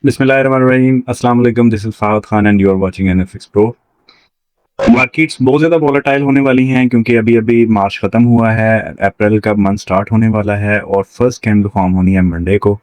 बिस्मिल्लाहिर्रहमानिर्रहीम। अस्सलाम वालेकुम। This is Fahad Khan and you are watching NFX pro. Markets बहुत ज़्यादा वॉलेटाइल होने वाली हैं क्योंकि अभी अभी मार्च ख़त्म हुआ है, अप्रैल का मंथ स्टार्ट होने वाला है और फर्स्ट कैंडल फॉर्म होनी है मंडे को।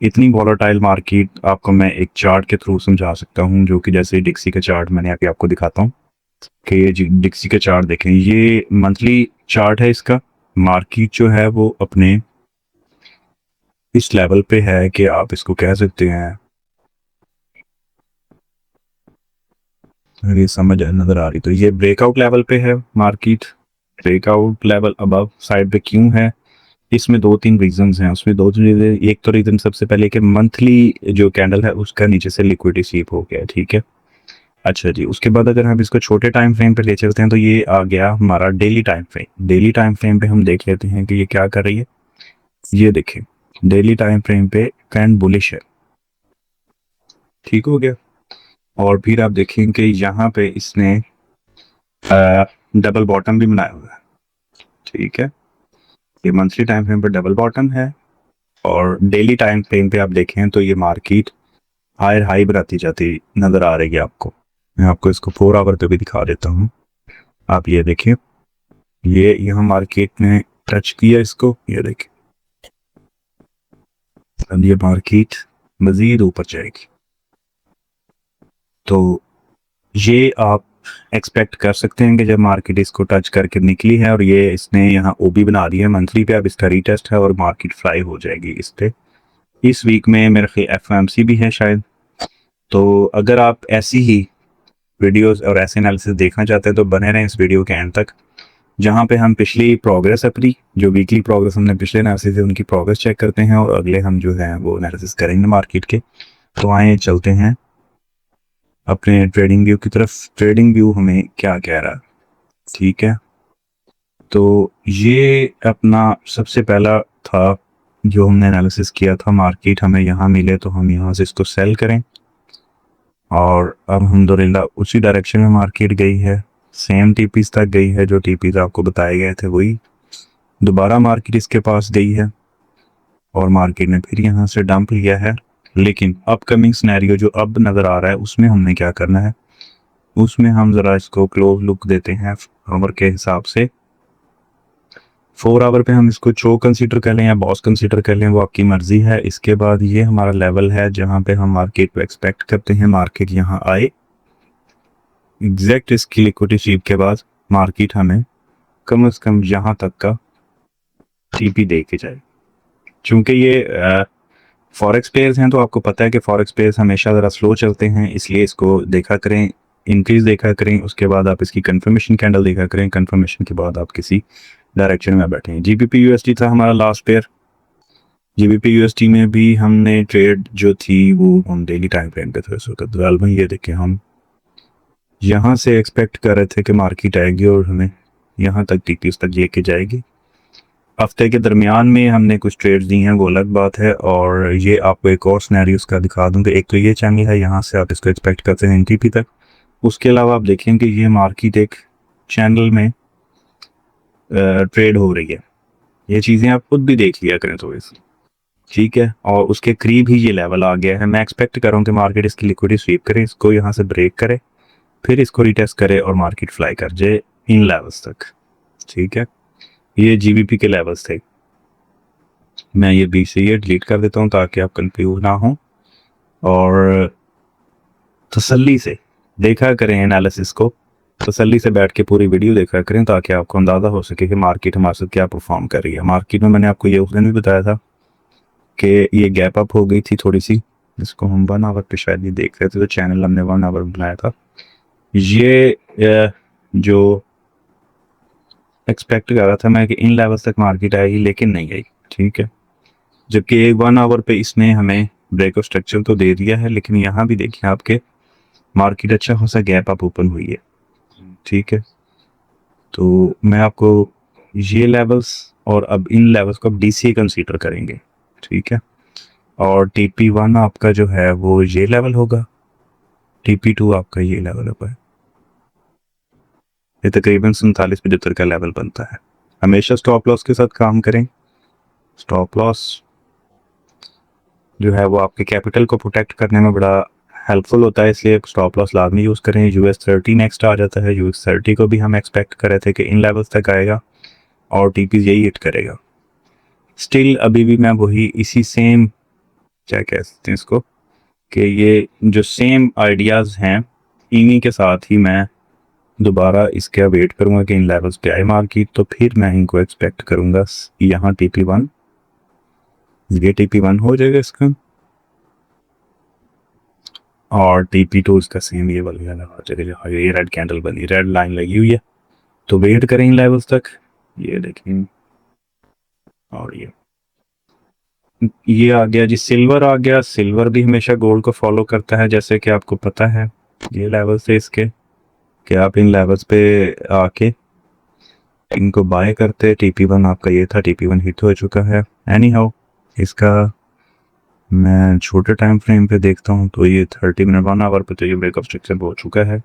इतनी वॉलेटाइल मार्केट आपको मैं एक चार्ट के थ्रू समझा सकता हूँ, जो कि जैसे डिक्सी का चार्ट मैंने अभी आपको दिखाता हूँ कि ये डिक्सी का चार्ट देखें। ये मंथली चार्ट है इसका। मार्केट जो है वो अपने इस लेवल पे है कि आप इसको कह सकते हैं, अगर ये समझ नजर आ रही तो ये ब्रेकआउट लेवल पे है market. Breakout level above side पे क्यों है? इसमें दो तीन रीजंस हैं। उसमें दो तीन रीजन, एक तो रीजन सबसे पहले कि मंथली जो कैंडल है उसका नीचे से लिक्विडिटी स्वीप हो गया है, ठीक है। अच्छा जी, उसके बाद अगर हम इसको छोटे टाइम फ्रेम पे ले चलते हैं तो ये आ गया हमारा daily time frame. Daily time frame पे हम देख लेते हैं कि ये क्या कर रही है। ये देखें, डेली टाइम फ्रेम पे ट्रेंड बुलिश है, ठीक हो गया। और फिर आप देखें कि यहाँ पे इसने डबल बॉटम भी बनाया हुआ है, ठीक है। ये मंथली टाइम फ्रेम पे डबल बॉटम है और डेली टाइम फ्रेम पे आप देखें तो ये मार्केट हायर हाई बनाती जाती नजर आ रही है आपको। मैं आपको इसको 4 आवर पे भी दिखा देता हूँ। आप ये देखें, ये यहाँ मार्केट ने टच किया इसको, ये देखें। अब ये मार्केट मजीद ऊपर जाएगी तो ये आप एक्सपेक्ट कर सकते हैं कि जब मार्केट इसको टच करके निकली है और ये इसने यहाँ ओबी बना दी है मंथली पे, अब इसका रीटेस्ट है और मार्केट फ्लाई हो जाएगी इस पे। इस वीक में मेरे ख्याल एफएमसी भी है शायद। तो अगर आप ऐसी ही वीडियोस और ऐसे एनालिसिस देखना चाहते हैं तो बने रहें इस वीडियो के एंड तक, जहाँ पे हम पिछली प्रोग्रेस, अपनी जो वीकली प्रोग्रेस हमने पिछले एनालिसिस है उनकी प्रोग्रेस चेक करते हैं और अगले हम जो है वो एनालिसिस करेंगे मार्केट के। तो आए चलते हैं अपने ट्रेडिंग व्यू की तरफ। ट्रेडिंग व्यू हमें क्या कह रहा है, ठीक है। तो ये अपना सबसे पहला था जो हमने एनालिसिस किया था। मार्केट हमें यहाँ मिले तो हम यहाँ से इसको सेल करें और अब अल्हम्दुलिल्लाह उसी डायरेक्शन में मार्केट गई है। सेम टीपीस तक गई है, जो टीपीस आपको बताए गए थे वही दोबारा मार्केट इसके पास गई है और मार्केट ने फिर यहाँ से डंप लिया है। लेकिन अपकमिंग सिनेरियो जो अब नज़र आ रहा है उसमें हमने क्या करना है, उसमें हम ज़रा इसको क्लोज लुक देते हैं आवर के हिसाब से। 4 आवर पे हम इसको चो कंसीडर कर लें या बॉस कंसीडर कर लें, वो आपकी मर्जी है। इसके बाद ये हमारा लेवल है जहाँ पे हम मार्केट को एक्सपेक्ट करते हैं मार्केट यहाँ आए। एग्जैक्ट इसकी लिक्विडिटी स्वीप के बाद मार्केट हमें कम से कम यहाँ तक का टीपी दे के जाए। चूंकि ये फॉरेक्स पेयर्स हैं तो आपको पता है कि फॉरेक्स पेयर्स हमेशा ज़रा स्लो चलते हैं, इसलिए इसको देखा करें, इंक्रीज देखा करें। उसके बाद आप इसकी कंफर्मेशन कैंडल देखा करें, कंफर्मेशन के बाद आप किसी डायरेक्शन में बैठें। जीबीपी यूएसडी था हमारा लास्ट पेयर। जीबीपी यूएसडी में भी हमने ट्रेड जो थी वो हम डेली टाइम फ्रेम पे थे उस वक्त। भाई ये देखें, हम यहाँ से एक्सपेक्ट कर रहे थे कि मार्केट आएगी और हमें यहाँ तक टीपीस तक लेके जाएगी। हफ्ते के दरमियान में हमने कुछ ट्रेड्स दी हैं, वो अलग बात है। और ये आपको एक और सिनेरियो उसका दिखा दूँ कि एक तो ये चैनल है, यहाँ से आप इसको एक्सपेक्ट करते हैं एनटीपी तक। उसके अलावा आप देखें कि ये मार्केट एक चैनल में ट्रेड हो रही है। ये चीज़ें आप खुद भी देख लिया करें तो इस, ठीक है। और उसके करीब ही ये लेवल आ गया है। मैं एक्सपेक्ट कर रहा हूँ कि मार्केट इसकी लिक्विडिटी स्वीप करे, इसको यहाँ से ब्रेक करे, फिर इसको रिटेस्ट करे और मार्केट फ्लाई कर जाए इन लेवल्स तक, ठीक है। ये जीबीपी के लेवल्स थे। मैं ये बीच से ये डिलीट कर देता हूँ ताकि आप कंफ्यूज ना हो और तसल्ली से देखा करें एनालिसिस को। तसल्ली से बैठ के पूरी वीडियो देखा करें ताकि आपको अंदाज़ा हो सके कि मार्केट हमारे साथ क्या परफॉर्म कर रही है। मार्केट में मैंने आपको ये उस दिन भी बताया था कि ये गैप अप हो गई थी थोड़ी सी, इसको हम 1 आवर पे शायद ये देख रहे थे तो चैनल हमने 1 आवर बनाया था। ये जो एक्सपेक्ट कर रहा था मैं कि इन लेवल्स तक मार्केट आएगी, लेकिन नहीं आई, ठीक है। जबकि एक 1 आवर पे इसने हमें ब्रेक ऑफ स्ट्रक्चर तो दे दिया है, लेकिन यहाँ भी देखिए आपके मार्केट अच्छा खासा गैप अप ओपन हुई है, ठीक है। तो मैं आपको ये लेवल्स और अब इन लेवल्स को अब डीसी कंसीडर करेंगे, ठीक है। और TP1 आपका जो है वो ये लेवल होगा, TP2 आपका ये लेवल होगा। ये तकरीबन 47-75 का लेवल बनता है। हमेशा स्टॉप लॉस के साथ काम करें। स्टॉप लॉस जो है वो आपके कैपिटल को प्रोटेक्ट करने में बड़ा हेल्पफुल होता है, इसलिए स्टॉप लॉस लाजमी यूज़ करें। US30 नेक्स्ट आ जाता है। US30 को भी हम एक्सपेक्ट कर रहे थे कि इन लेवल्स तक आएगा और टीपी यही हिट करेगा। स्टिल अभी भी मैं वही इसी सेम क्या कह सकते हैं इसको कि ये जो सेम आइडियाज़ हैं इन्हीं के साथ ही मैं दोबारा इसका वेट करूंगा कि इन लेवल्स पे आए मार्केट, तो फिर मैं इनको एक्सपेक्ट करूंगा यहाँ TP1, ये TP1 हो जाएगा इसका, और TP2 इसका सेम ये वाला लगा जाएगा। ये रेड कैंडल बनी, रेड लाइन लगी हुई है, तो वेट करें इन लेवल्स तक। ये देखें, और ये आ गया जी, सिल्वर आ गया। सिल्वर भी हमेशा गोल्ड को फॉलो करता है, जैसे कि आपको पता है। ये लेवल्स थे इसके कि आप इन लेवल्स पे आके इनको बाय करते। TP1 आपका ये था, TP1 हिट हो चुका है। एनी हाउ इसका मैं छोटे टाइम फ्रेम पे देखता हूँ तो ये 30 मिनट 1 आवर पे तो ये ब्रेकअप स्ट्रक्चर हो चुका है।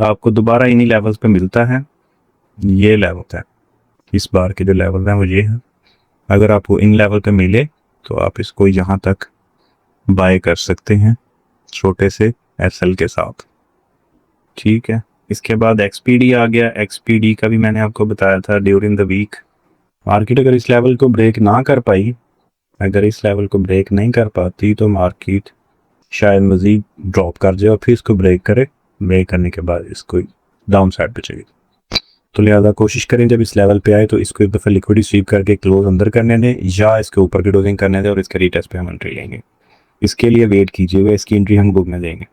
आपको दोबारा इन्हीं लेवल्स पे मिलता है। ये लेवल है, इस बार के जो लेवल है वो ये है। अगर आपको इन लेवल पे मिले तो आप इसको यहाँ तक बाय कर सकते हैं छोटे से SL के साथ, ठीक है। इसके बाद XPD आ गया। XPD का भी मैंने आपको बताया था ड्यूरिंग द वीक। मार्केट अगर इस लेवल को ब्रेक ना कर पाई, अगर इस लेवल को ब्रेक नहीं कर पाती तो मार्केट शायद मजीद ड्रॉप कर जाए और फिर इसको ब्रेक करे। ब्रेक करने के बाद इसको डाउन साइड पे चाहिए, तो लिहाजा कोशिश करें जब इस लेवल पे आए तो इसको एक दफ़ा लिक्विडिटी स्वीप करके क्लोज अंदर करने दें, या इसके ऊपर की डोजिंग करने दें और इसके रीटेस्ट पे हम एंट्री लेंगे। इसके लिए वेट कीजिएगा, इसकी एंट्री हम बुक में देंगे।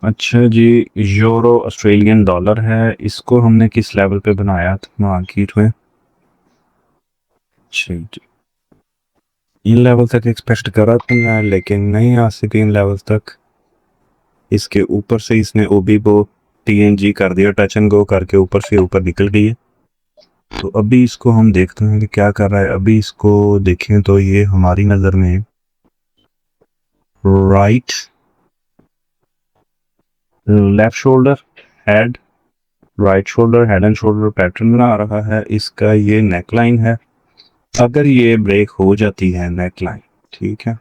अच्छा जी, यूरो ऑस्ट्रेलियन डॉलर है, इसको हमने किस लेवल पे बनाया था मार्केट में? अच्छा जी, इन लेवल तक एक्सपेक्ट करा था मैं, लेकिन नहीं आ सके इन लेवल तक। इसके ऊपर से इसने ओबीबो TNG कर दिया, टच एंड गो करके ऊपर से ऊपर निकल गई है। तो अभी इसको हम देखते हैं कि क्या कर रहा है। अभी इसको देखें तो ये हमारी नज़र में right left shoulder head, right shoulder head and shoulder pattern बना रहा है। इसका ये नेक लाइन है। अगर ये ब्रेक हो जाती है नेक लाइन, ठीक है,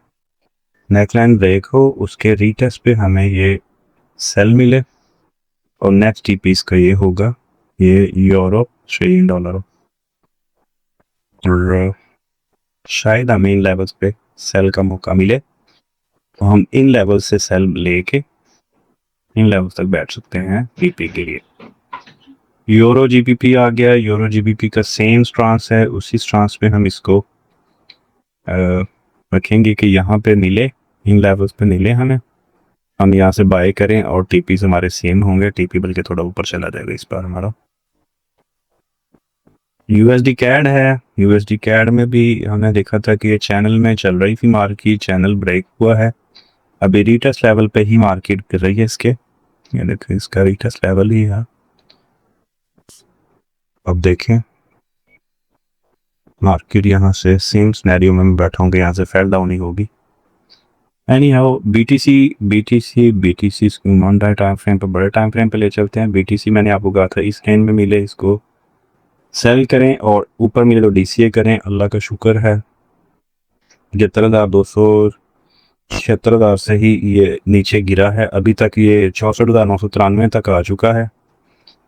नेक लाइन ब्रेक हो, उसके रीटेस्ट पे हमें ये सेल मिले और नेक्स्ट टीपी इसका ये होगा, ये यूरो ऑस्ट्रेलियन डॉलर, और शायद हमें इन लेवल्स पे सेल का मौका मिले तो हम इन लेवल से सेल लेके इन लेवल तक बैठ सकते हैं टीपी के लिए। यूरो GBP आ गया। यूरो GBP का सेम स्ट्रांस है, उसी स्ट्रांस पे हम इसको रखेंगे कि यहाँ पे मिले, इन लेवल्स पे मिले हमें, हम यहाँ से बाय करें और टीपी से हमारे सेम होंगे। टीपी बल्कि थोड़ा ऊपर चला जाएगा इस बार हमारा। USD कैड है। USD कैड में भी हमने देखा था कि ये चैनल में चल रही थी मार्केट, चैनल ब्रेक हुआ है, अभी रीटेस्ट लेवल पे ही मार्केट कर रही है इसके। ये देखिए इसका रीटेस्ट लेवल ही है। अब देखें मार्केट यहाँ से सेम सिनेरियो में बैठा होंगे, यहाँ से फेल डाउन ही होगी। Any how BTC non time frame पे, बड़े टाइम फ्रेम पे ले चलते हैं। BTC मैंने आपको कहा था इस रेंज में मिले इसको सेल करें और ऊपर मिले तो DCA करें। अल्लाह का शुक्र है 75,276 से ही ये नीचे गिरा है। अभी तक ये 64,993 तक आ चुका है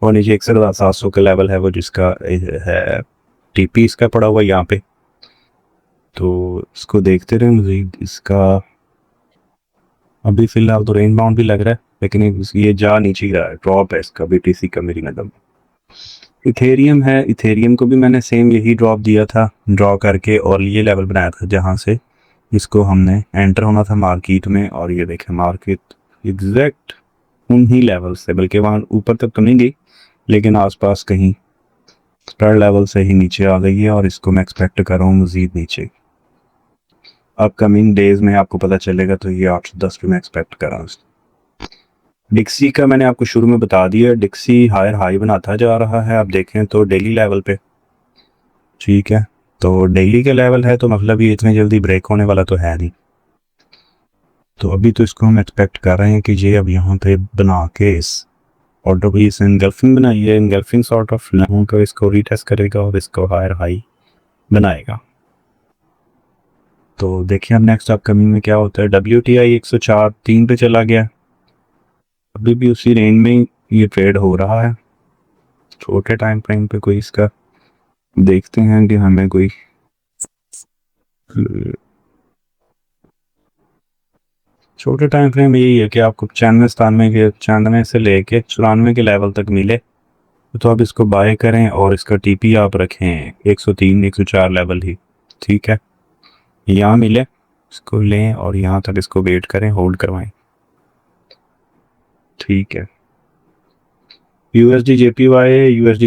और नीचे 61,700 का लेवल है वो, जिसका है TP इसका पड़ा हुआ यहाँ पे। तो इसको देखते रहे मजीद। इसका अभी फिलहाल तो रेंज बाउंड भी लग रहा है, लेकिन ये जा नीचे गिरा है, ड्रॉप है इसका BTC का मेरी नज़र में। इथेरियम है, इथेरियम को भी मैंने सेम यही ड्रॉप दिया था, ड्रॉ करके, और ये लेवल बनाया था जहाँ से इसको हमने एंटर होना था मार्केट में। और ये देखें मार्केट एग्जैक्ट उन्हीं लेवल से, बल्कि वहाँ ऊपर तक तो नहीं गई लेकिन आसपास कहीं स्टार लेवल से ही नीचे आ गई है, और इसको मैं एक्सपेक्ट कर रहा हूँ मजीद नीचे अपकमिंग डेज में। आपको पता चलेगा तो ये 810 पे मैं एक्सपेक्ट कर रहा हूँ। डिक्सी का मैंने आपको शुरू में बता दिया, डिक्सी हायर हाई बनाता जा रहा है। आप देखें तो डेली लेवल पे, ठीक है, तो डेली के लेवल है तो मतलब ये इतनी जल्दी ब्रेक होने वाला तो है नहीं। तो अभी तो इसको हम एक्सपेक्ट कर रहे हैं कि ये अब यहाँ पे बना के इस ऑर्डर भी इस इनगल्फिंग बनाई है, इनगल्फिंग सॉर्ट ऑफ लेवल को इसको रीटेस्ट करेगा और इसको हायर हाई बनाएगा। तो देखिए अब नेक्स्ट अपकमिंग में क्या होता है। WTI 104.3 पे चला गया, अभी भी उसी रेंज में ये ट्रेड हो रहा है। छोटे टाइम फ्रेम पे कोई इसका देखते हैं कि हमें कोई छोटे टाइम फ्रेम यही है कि आपको 95 से लेके 94 के लेवल तक मिले तो आप इसको बाय करें और इसका टीपी आप रखें 103 104 लेवल ही, ठीक है। यहाँ मिले इसको लें और यहाँ तक इसको वेट करें, होल्ड करवाएं, ठीक है। यूएसडी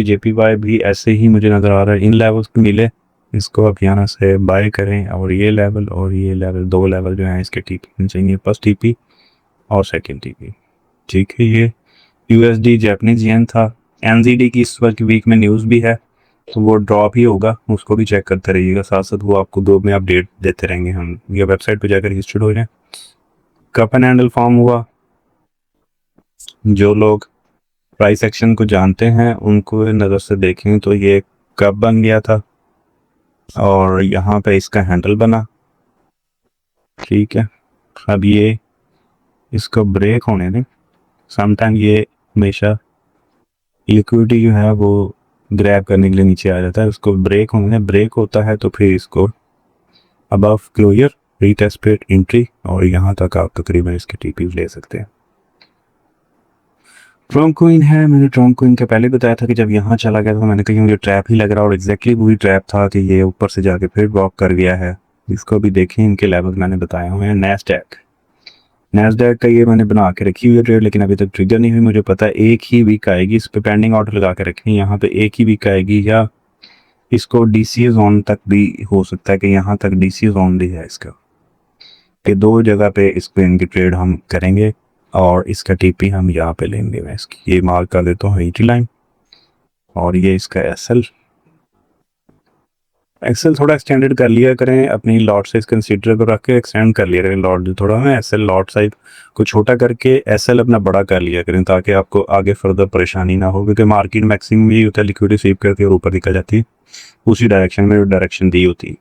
जेपीवाई भी ऐसे ही मुझे नज़र आ रहा है, इन लेवल्स पे मिले इसको आप यहाँ से बाय करें और ये लेवल दो लेवल जो है इसके टीपी चाहिए, फर्स्ट टीपी और सेकंड टीपी, ठीक है। ये यूएसडी जापानीज येन था। एनजीडी की इस वक्त वीक में न्यूज़ भी है तो वो ड्रॉप ही होगा, उसको भी चेक करते रहिएगा, साथ साथ वो आपको दो में अपडेट देते रहेंगे हम, ये वेबसाइट पे जाकर रजिस्टर्ड हो जाए। कप एंड हैंडल फॉर्म हुआ, जो लोग प्राइस एक्शन को जानते हैं उनको नज़र से देखें तो ये कप बन गया था और यहाँ पे इसका हैंडल बना, ठीक है। अब ये इसको ब्रेक होने दें, समटाइम ये हमेशा लिक्विडिटी जो है वो ग्रैब करने के लिए नीचे आ जाता है, उसको ब्रेक होने दें, ब्रेक होता है तो फिर इसको अबव क्लोजर रीटेस्ट एंट्री और यहाँ तक आप तकरीबन इसके टीपी ले सकते हैं। ट्रम्प कोइन है, मैंने ट्रम्प कोइन का पहले बताया था कि जब यहाँ चला गया तो मैंने कहा मुझे ट्रैप ही लग रहा और एग्जैक्टली वही ट्रैप था कि ये ऊपर से जाके फिर ड्रॉप कर गया है। इसको भी देखें, इनके लेवल मैंने बताए हुए हैं। नैस्डैक का ये मैंने बना के रखी हुई है ट्रेड, लेकिन अभी तक ट्रिगर नहीं हुई, मुझे पता है एक ही वीक आएगी, इस पर पेंडिंग ऑर्डर लगा के रखें, यहाँ पे एक ही वीक आएगी या इसको डीसी जोन तक भी हो सकता है कि यहाँ तक डीसी जोन भी है इसका, कि दो जगह पे इस पे इनकी ट्रेड हम करेंगे और इसका टीपी हम यहाँ पे लेंगे। मैं इसकी ये मार्क कर देता हूँ एटी लाइन और ये इसका एक्सेल थोड़ा एक्सटेंडेड कर लिया करें, अपनी लॉट साइज कंसीडर को रख के एक्सटेंड कर लिया करें लॉट थोड़ा ना, एसएल लॉट साइज को छोटा करके एसएल अपना बड़ा कर लिया करें ताकि आपको आगे फर्दर परेशानी ना हो, क्योंकि मार्केट मैक्सिमम यही होता है लिक्विडिटी स्वीप करती है और ऊपर निकल जाती है उसी डायरेक्शन में डायरेक्शन दी होती है,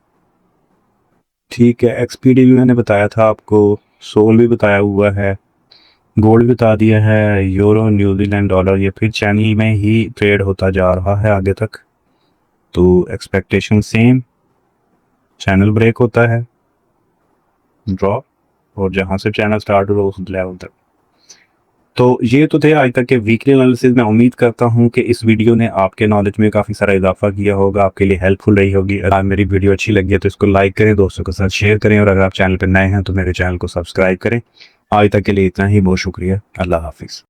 ठीक है। एक्सपीडी भी मैंने बताया था आपको, सोल भी बताया हुआ है, गोल्ड भी बता दिया है, यूरो न्यूजीलैंड डॉलर ये फिर चैनल में ही ट्रेड होता जा रहा है आगे तक, तो एक्सपेक्टेशन सेम, चैनल ब्रेक होता है, ड्रॉप और जहां से चैनल स्टार्ट हो उस लेवल तक। तो ये तो थे आज तक के वीकली एनालिसिस। मैं उम्मीद करता हूं कि इस वीडियो ने आपके नॉलेज में काफ़ी सारा इजाफा किया होगा, आपके लिए हेल्पफुल रही होगी। अगर मेरी वीडियो अच्छी लगी है तो इसको लाइक करें, दोस्तों के साथ शेयर करें और अगर आप चैनल पर नए हैं तो मेरे चैनल को सब्सक्राइब करें। आज तक के लिए इतना ही, बहुत शुक्रिया, अल्लाह हाफिज़।